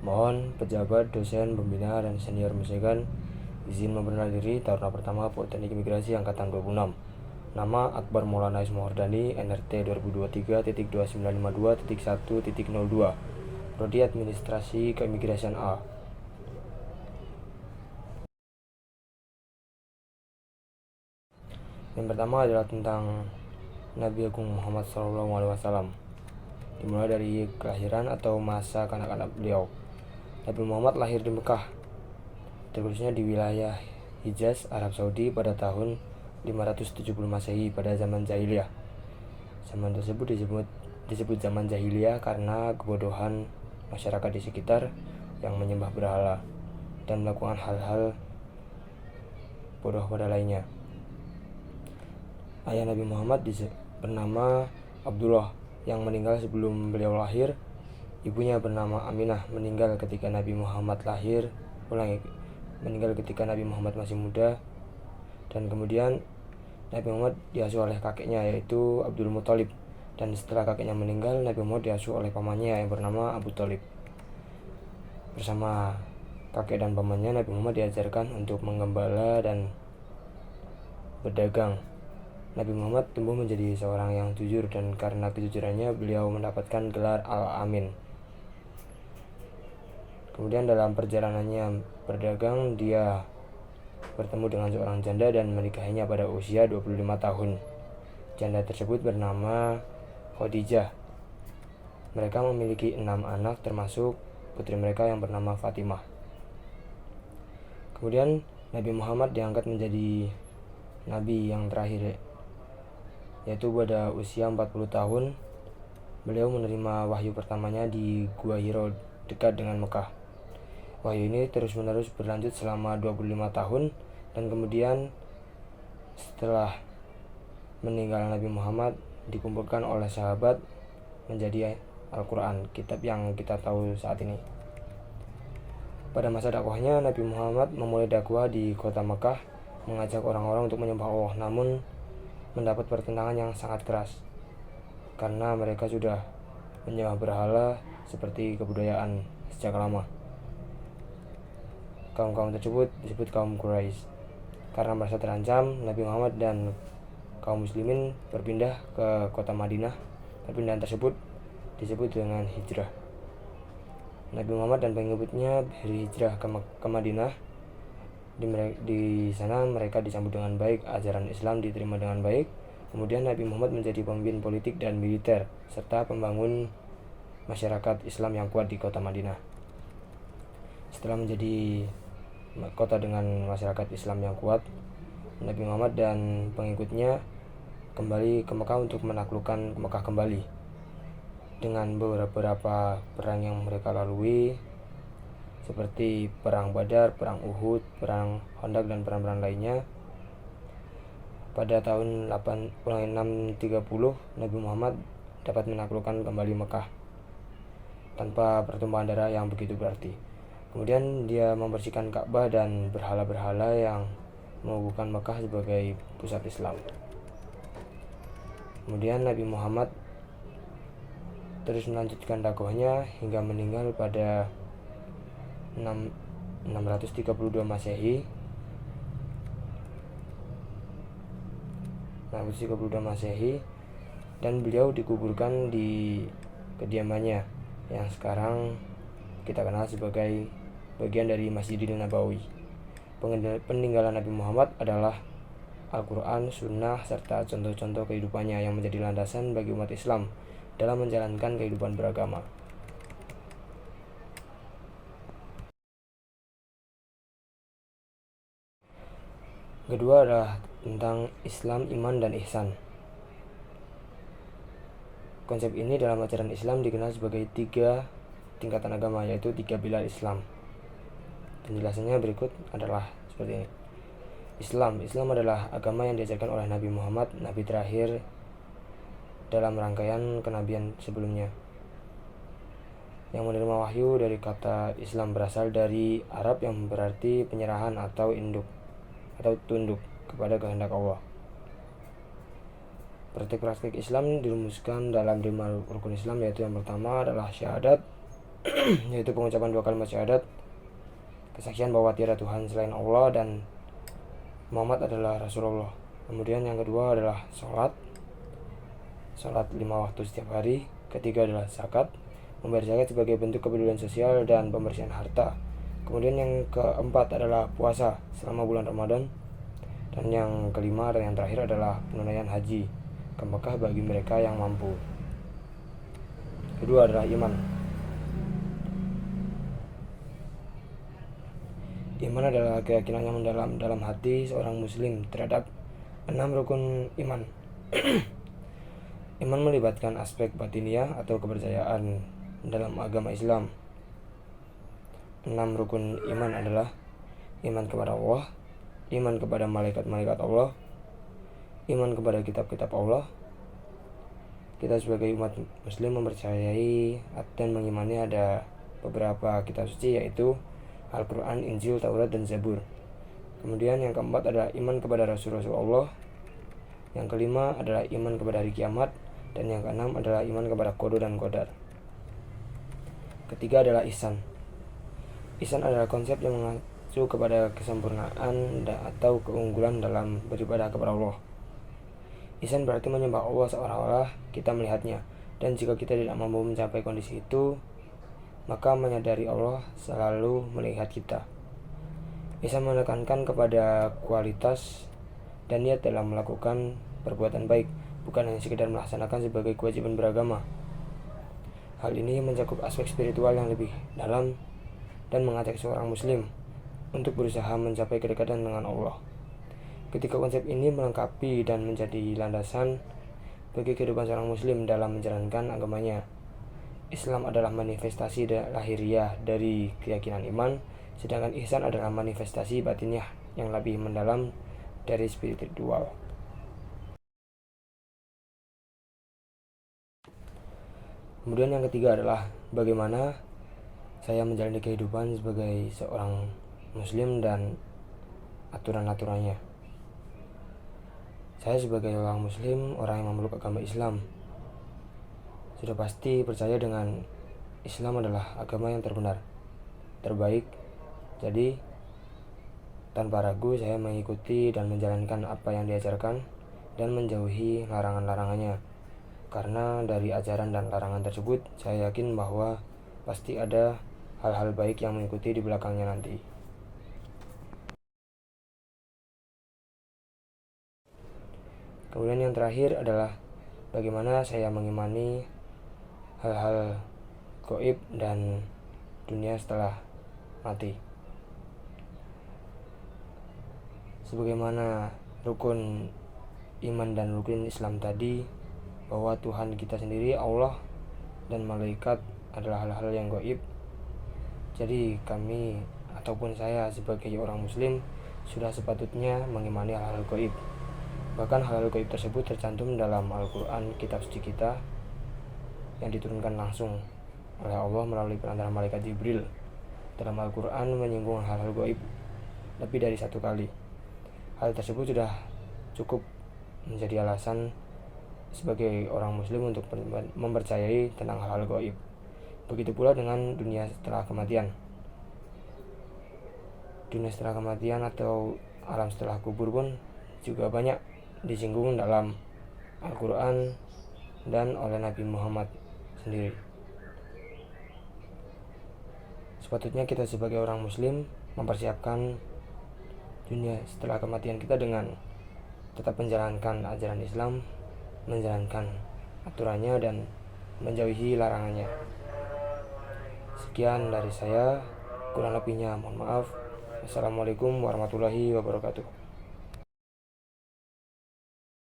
Mohon pejabat, dosen, pembina, dan senior musikan izin memperkenalkan diri. Taruna pertama Politeknik Imigrasi Angkatan 26. Nama Akbar Maulana Ismohordani, NRT 2023.2952.1.02. Prodi Administrasi Keimigrasian A. Yang pertama adalah tentang Nabi Agung Muhammad SAW. Dimulai dari kelahiran atau masa kanak-kanak beliau. Nabi Muhammad lahir di Mekah, terkhususnya di wilayah Hijaz, Arab Saudi pada tahun 570 Masehi pada zaman jahiliyah. Zaman tersebut disebut zaman jahiliyah karena kebodohan masyarakat di sekitar yang menyembah berhala dan melakukan hal-hal bodoh pada lainnya. Ayah Nabi Muhammad bernama Abdullah yang meninggal sebelum beliau lahir. Ibunya bernama Aminah meninggal ketika Nabi Muhammad masih muda. Dan kemudian Nabi Muhammad diasuh oleh kakeknya yaitu Abdul Muthalib. Dan setelah kakeknya meninggal, Nabi Muhammad diasuh oleh pamannya yang bernama Abu Thalib. Bersama kakek dan pamannya, Nabi Muhammad diajarkan untuk menggembala dan berdagang. Nabi Muhammad tumbuh menjadi seorang yang jujur, dan karena kejujurannya beliau mendapatkan gelar Al-Amin. Kemudian dalam perjalanannya berdagang, dia bertemu dengan seorang janda dan menikahinya pada usia 25 tahun. Janda tersebut bernama Khadijah. Mereka memiliki 6 anak termasuk putri mereka yang bernama Fatimah. Kemudian Nabi Muhammad diangkat menjadi nabi yang terakhir, yaitu pada usia 40 tahun. Beliau menerima wahyu pertamanya di Gua Hiro dekat dengan Mekah. Wahyu ini terus-menerus berlanjut selama 25 tahun, dan kemudian setelah meninggal Nabi Muhammad dikumpulkan oleh sahabat menjadi Al-Quran, kitab yang kita tahu saat ini. Pada masa dakwahnya, Nabi Muhammad memulai dakwah di kota Mekah, mengajak orang-orang untuk menyembah Allah, namun mendapat pertentangan yang sangat keras karena mereka sudah menyembah berhala seperti kebudayaan sejak lama. Kaum-kaum tersebut disebut kaum Quraisy. Karena merasa terancam, Nabi Muhammad dan kaum muslimin berpindah ke kota Madinah. Perpindahan tersebut disebut dengan hijrah. Nabi Muhammad dan pengikutnya berhijrah ke Madinah. Di sana mereka disambut dengan baik, ajaran Islam diterima dengan baik. Kemudian Nabi Muhammad menjadi pemimpin politik dan militer serta pembangun masyarakat Islam yang kuat di kota Madinah. Setelah menjadi kota dengan masyarakat Islam yang kuat, Nabi Muhammad dan pengikutnya kembali ke Mekah untuk menaklukkan Mekah kembali. Dengan beberapa perang yang mereka lalui, seperti perang Badar, perang Uhud, perang Khandaq, dan perang-perang lainnya. Pada tahun 630, Nabi Muhammad dapat menaklukkan kembali Mekah tanpa pertumpahan darah yang begitu berarti. Kemudian dia membersihkan Ka'bah dan berhala-berhala yang mengukuhkan Mekah sebagai pusat Islam. Kemudian Nabi Muhammad terus melanjutkan dakwahnya hingga meninggal pada 632 Masehi. Dan beliau dikuburkan di kediamannya yang sekarang kita kenal sebagai bagian dari Masjidil Nabawi. Peninggalan Nabi Muhammad adalah Al-Quran, Sunnah, serta contoh-contoh kehidupannya yang menjadi landasan bagi umat Islam dalam menjalankan kehidupan beragama. Kedua adalah tentang Islam, iman, dan ihsan. Konsep ini dalam ajaran Islam dikenal sebagai 3 tingkatan agama, yaitu 3 pilar Islam. Penjelasannya berikut adalah seperti ini. Islam adalah agama yang diajarkan oleh Nabi Muhammad, nabi terakhir dalam rangkaian kenabian sebelumnya, yang menerima wahyu. Dari kata Islam berasal dari Arab yang berarti penyerahan atau tunduk kepada kehendak Allah. Praktik-praktik Islam dirumuskan dalam 5 rukun Islam, yaitu yang pertama adalah syahadat, yaitu pengucapan 2 kalimat syahadat, kesaksian bahwa tiada Tuhan selain Allah dan Muhammad adalah Rasulullah. Kemudian yang kedua adalah sholat 5 waktu setiap hari. Ketiga adalah zakat, membayar zakat sebagai bentuk kepedulian sosial dan pembersihan harta. Kemudian yang keempat adalah puasa selama bulan Ramadan. Dan yang kelima dan yang terakhir adalah penunaian haji ke Mekah bagi mereka yang mampu. Kedua adalah iman. Iman adalah keyakinan yang mendalam dalam hati seorang muslim terhadap 6 rukun iman. Iman melibatkan aspek batiniah atau kepercayaan dalam agama Islam. 6 rukun iman adalah iman kepada Allah, iman kepada malaikat-malaikat Allah, iman kepada kitab-kitab Allah. Kita sebagai umat muslim mempercayai dan mengimani ada beberapa kitab suci, yaitu Al-Quran, Injil, Taurat, dan Zabur. Kemudian yang keempat adalah iman kepada Rasul-Rasul Allah. Yang kelima adalah iman kepada hari kiamat. Dan yang keenam adalah iman kepada qada dan qadar. Ketiga adalah ihsan. Ihsan adalah konsep yang mengacu kepada kesempurnaan atau keunggulan dalam beribadah kepada Allah. Ihsan berarti menyembah Allah seolah-olah kita melihatnya. Dan jika kita tidak mampu mencapai kondisi itu, maka menyadari Allah selalu melihat kita. Ihsan menekankan kepada kualitas dan niat dalam melakukan perbuatan baik, bukan hanya sekedar melaksanakan sebagai kewajiban beragama. Hal ini mencakup aspek spiritual yang lebih dalam dan mengajak seorang muslim untuk berusaha mencapai kedekatan dengan Allah. Ketika konsep ini melengkapi dan menjadi landasan bagi kehidupan seorang muslim dalam menjalankan agamanya, Islam adalah manifestasi lahiriah dari keyakinan iman, sedangkan ihsan adalah manifestasi batiniah yang lebih mendalam dari spiritual. Kemudian yang ketiga adalah bagaimana saya menjalani kehidupan sebagai seorang muslim dan aturan-aturannya. Saya sebagai orang muslim, orang yang memeluk agama Islam, sudah pasti percaya dengan Islam adalah agama yang terbenar, terbaik. Jadi tanpa ragu saya mengikuti dan menjalankan apa yang diajarkan dan menjauhi larangan-larangannya. Karena dari ajaran dan larangan tersebut, saya yakin bahwa pasti ada hal-hal baik yang mengikuti di belakangnya nanti. Kemudian yang terakhir adalah bagaimana saya mengimani hal-hal gaib dan dunia setelah mati. Sebagaimana rukun iman dan rukun Islam tadi, bahwa Tuhan kita sendiri, Allah dan malaikat adalah hal-hal yang gaib. Jadi kami ataupun saya sebagai orang muslim sudah sepatutnya mengimani hal-hal gaib. Bahkan hal-hal gaib tersebut tercantum dalam Al-Quran, kitab suci kita, yang diturunkan langsung oleh Allah melalui perantara malaikat Jibril. Dalam Al-Quran menyinggung hal-hal gaib lebih dari 1 kali. Hal tersebut sudah cukup menjadi alasan sebagai orang muslim untuk mempercayai tentang hal-hal gaib. Begitu pula dengan dunia setelah kematian. Dunia setelah kematian atau alam setelah kubur pun juga banyak disinggung dalam Al-Quran dan oleh Nabi Muhammad sendiri. Sepatutnya kita sebagai orang muslim mempersiapkan dunia setelah kematian kita dengan tetap menjalankan ajaran Islam, menjalankan aturannya dan menjauhi larangannya. Sekian dari saya, kurang lebihnya mohon maaf. Assalamualaikum warahmatullahi wabarakatuh.